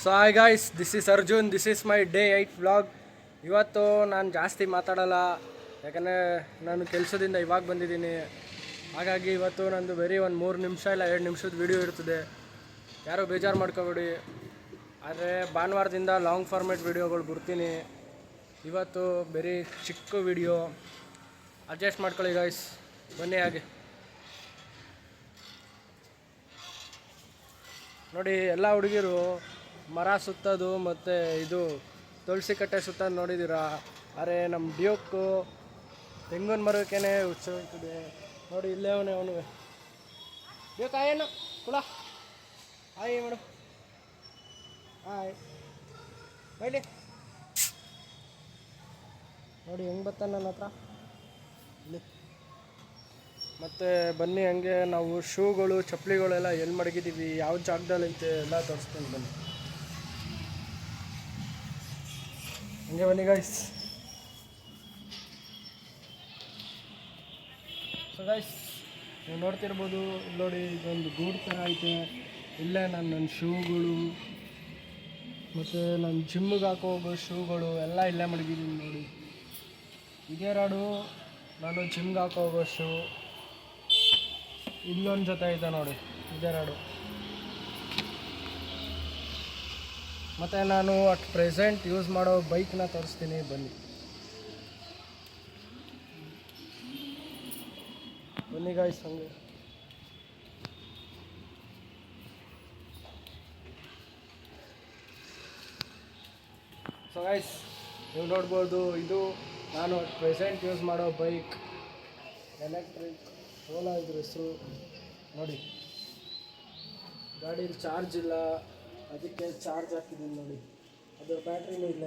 So hi guys, this is Arjun. This is my day 8 vlog. ಇವತ್ತು ನಾನು ಜಾಸ್ತಿ ಮಾತಾಡಲ್ಲ, ಯಾಕಂದರೆ ನಾನು ಕೆಲಸದಿಂದ ಇವಾಗ ಬಂದಿದ್ದೀನಿ. ಹಾಗಾಗಿ ಇವತ್ತು ನಂದು ಬರೀ ಒಂದು 3 ನಿಮಿಷ ಇಲ್ಲ 2 ನಿಮಿಷದ ವೀಡಿಯೋ ಇರ್ತದೆ. ಯಾರೋ ಬೇಜಾರು ಮಾಡ್ಕೋಬೇಡಿ. ಆದರೆ ಭಾನುವಾರದಿಂದ ಲಾಂಗ್ ಫಾರ್ಮೇಟ್ ವೀಡಿಯೋಗಳು ಬಿಡ್ತೀನಿ. ಇವತ್ತು ಬರೀ ಚಿಕ್ಕ ವೀಡಿಯೋ, ಅಡ್ಜಸ್ಟ್ ಮಾಡ್ಕೊಳ್ಳಿ ಗಾಯ್ಸ್. ಬನ್ನಿ ಹಾಗೆ ನೋಡಿ. ಎಲ್ಲ ಹುಡುಗಿರು ಮರ ಸುತ್ತೋದು ಮತ್ತು ಇದು ತುಳಸಿ ಕಟ್ಟೆ ಸುತ್ತೋದು ನೋಡಿದ್ದೀರಾ. ಅರೆ ನಮ್ಮ ಡ್ಯೂಕು ತೆಂಗಿನ ಮರಕ್ಕೇನೆ ಹುಚ್ಚೋಗ್ತದೆ ನೋಡಿ. ಇಲ್ಲೇ ಅವನು ಡ್ಯೂಕ್ ಆಯೇನು ಕುಳ ಆಯ್ ಮೇಡಮ್, ಆಯ್ ಬೈಲಿ ನೋಡಿ ಹೆಂಗೆ ಬರ್ತಾನೆ ನನ್ನ ಹತ್ರ ಇಲ್ಲಿ. ಮತ್ತು ಬನ್ನಿ ಹಂಗೆ ನಾವು ಶೂಗಳು ಚಪ್ಪಲಿಗಳೆಲ್ಲ ಎಲ್ಲಿ ಮಡಗಿದ್ದೀವಿ, ಯಾವ ಜಾಗದಲ್ಲಿ ಐತೆ ಎಲ್ಲ ತೋರಿಸ್ತೀನಿ ಬನ್ನಿ. ಹಂಗೆ ಬನ್ನಿ ಗೈಸ್. ಸೊ ಗೈಸ್, ನೀವು ನೋಡ್ತಿರ್ಬೋದು, ಇಲ್ಲಿ ನೋಡಿ ಇದೊಂದು ಗೂಡು ಥರ ಐತೆ. ಇಲ್ಲೇ ನನ್ನ ಶೂಗಳು ಮತ್ತು ನನ್ನ ಜಿಮ್ಮಿಗೆ ಹಾಕೋ ಹೋಗೋ ಶೂಗಳು ಎಲ್ಲ ಇಲ್ಲೇ ಮಡಗಿದ್ದೀನಿ ನೋಡಿ. ಇದೇ ರಾಡು ನಾನು ಜಿಮ್ಗೆ ಹಾಕೋ ಹೋಗೋ ಶೂ. ಇಲ್ಲೊಂದು ಜೊತೆ ಐತೆ ನೋಡಿ, ಇದೇ ರಾಡು. ಮತ್ತು ನಾನು ಅಟ್ ಪ್ರೆಸೆಂಟ್ ಯೂಸ್ ಮಾಡೋ ಬೈಕ್ನ ತೋರಿಸ್ತೀನಿ ಬನ್ನಿ. ಬನ್ನಿ ಗಾಯ್ಸ್ ಹಂಗೆ. ಸೊ ಗೈಸ್, ನೀವು ನೋಡ್ಬೋದು, ಇದು ನಾನು ಅಟ್ ಪ್ರೆಸೆಂಟ್ ಯೂಸ್ ಮಾಡೋ ಬೈಕ್. ಎಲೆಕ್ಟ್ರಿಕ್ ಓಲಾ ಇದ್ರ ಹೆಸರು ನೋಡಿ. ಗಾಡೀಲಿ ಚಾರ್ಜ್ ಇಲ್ಲ, ಅದಕ್ಕೆ ಚಾರ್ಜ್ ಹಾಕಿದ್ದೀನಿ ನೋಡಿ. ಅದರ ಬ್ಯಾಟ್ರಿನೂ ಇಲ್ಲ.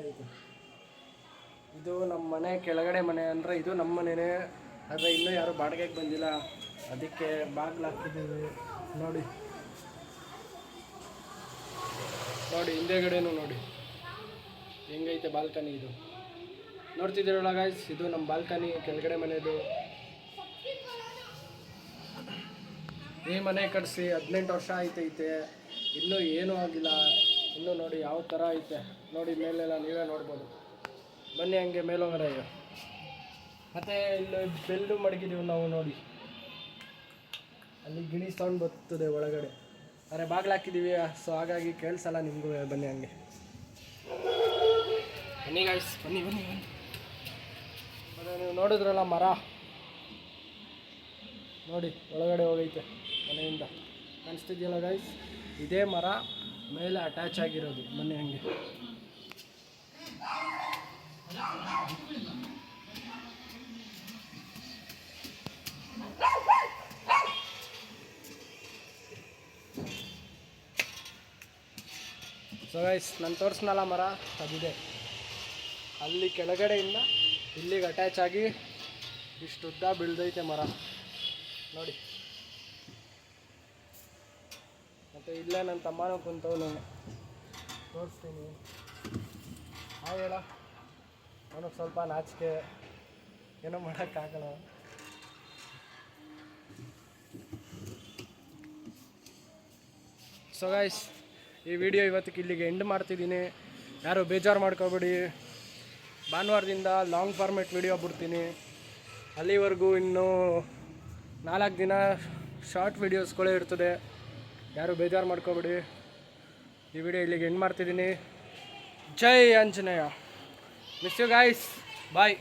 ಇದು ನಮ್ಮ ಮನೆ ಕೆಳಗಡೆ ಮನೆ, ಅಂದರೆ ಇದು ನಮ್ಮ ಮನೆಯೇ, ಆದರೆ ಇನ್ನೂ ಯಾರೂ ಬಾಡಿಗೆಗೆ ಬಂದಿಲ್ಲ, ಅದಕ್ಕೆ ಬಾಗಿಲು ಹಾಕಿದ್ದೀವಿ ನೋಡಿ. ನೋಡಿ ಹಿಂದೆಗಡೆನೂ ನೋಡಿ ಹೆಂಗೈತೆ ಬಾಲ್ಕನಿ. ಇದು ನೋಡ್ತಿದ್ದೀರಲ್ಲ ಗಾಯ್ಸ್, ಇದು ನಮ್ಮ ಬಾಲ್ಕನಿ, ಕೆಳಗಡೆ ಮನೆಯದು. ಈ ಮನೆ ಕಟ್ಟಿಸಿ 18 ವರ್ಷ ಐತೆ. ಇನ್ನೂ ಏನೂ ಆಗಿಲ್ಲ. ಇನ್ನೂ ನೋಡಿ ಯಾವ ಥರ ಐತೆ ನೋಡಿ. ಮೇಲೆಲ್ಲ ನೀವೇ ನೋಡ್ಬೋದು. ಬನ್ನಿ ಹಂಗೆ ಮೇಲೋಗರ ಈಗ. ಮತ್ತು ಇಲ್ಲಿ ಬೆಲ್ಲು ಮಡಗಿದ್ದೀವಿ ನಾವು ನೋಡಿ. ಅಲ್ಲಿ ಗಿಣಿ ಸೌಂಡ್ ಬರ್ತದೆ ಒಳಗಡೆ, ಆದರೆ ಬಾಗಿಲು ಹಾಕಿದ್ದೀವಿ, ಸೊ ಹಾಗಾಗಿ ಕೇಳಿಸಲ್ಲ ನಿಮಗೂ. ಬನ್ನಿ ಹಂಗೆ ಬನ್ನಿ ಗಾಯ್ಸ್, ಬನ್ನಿ ಬನ್ನಿ ಬನ್ನಿ. ಮತ್ತು ನೀವು ನೋಡಿದ್ರಲ್ಲ ಮರ ನೋಡಿ, ಒಳಗಡೆ ಹೋಗೈತೆ ಮನೆಯಿಂದ. ಕಾಣಿಸ್ತಿದೆಯಲ್ಲ ಗಾಯ್ಸ್, ಇದೇ ಮರ ಮೇಲೆ ಅಟ್ಯಾಚ್ ಆಗಿರೋದು. ಬನ್ನಿ ಹಂಗೆ. ಸೊ ಗೈಸ್, ನಾನು ತೋರಿಸ್ನಲ್ಲ ಮರ, ಅದಿದೆ ಅಲ್ಲಿ ಕೆಳಗಡೆಯಿಂದ ಇಲ್ಲಿಗೆ ಅಟ್ಯಾಚ್ ಆಗಿ ಇಷ್ಟು ಉದ್ದ ಬೆಳೆದೈತೆ ಮರ ನೋಡಿ. ಮತ್ತು ಇಲ್ಲೇ ನನ್ನ ತಮ್ಮನೂ ಕುಂತವನು, ತೋರಿಸ್ತೀನಿ. ಹೇಳ, ಅವನಿಗೆ ಸ್ವಲ್ಪ ನಾಚಿಕೆ, ಏನೋ ಮಾಡೋಕ್ಕಾಗಲ್ಲ. ಸೊ ಗೈಸ್, ಈ ವಿಡಿಯೋ ಇವತ್ತಿಗೆ ಇಲ್ಲಿಗೆ ಎಂಡ್ ಮಾಡ್ತಿದ್ದೀನಿ. ಯಾರು ಬೇಜಾರು ಮಾಡ್ಕೋಬೇಡಿ. ಭಾನುವಾರದಿಂದ ಲಾಂಗ್ ಫಾರ್ಮೇಟ್ ವಿಡಿಯೋ ಬಿಡ್ತೀನಿ. ಅಲ್ಲಿವರೆಗೂ ಇನ್ನೂ 4 ದಿನ ಶಾರ್ಟ್ ವೀಡಿಯೋಸ್ಗಳೇ ಇರ್ತದೆ. ಯಾರು ಬೇಜಾರು ಮಾಡ್ಕೋಬೇಡಿ. ಈ ವಿಡಿಯೋ ಇಲ್ಲಿಗೆ ಎಂಡ್ ಮಾಡ್ತಿದ್ದೀನಿ. ಜೈ Anjaneya. Miss you guys, bye.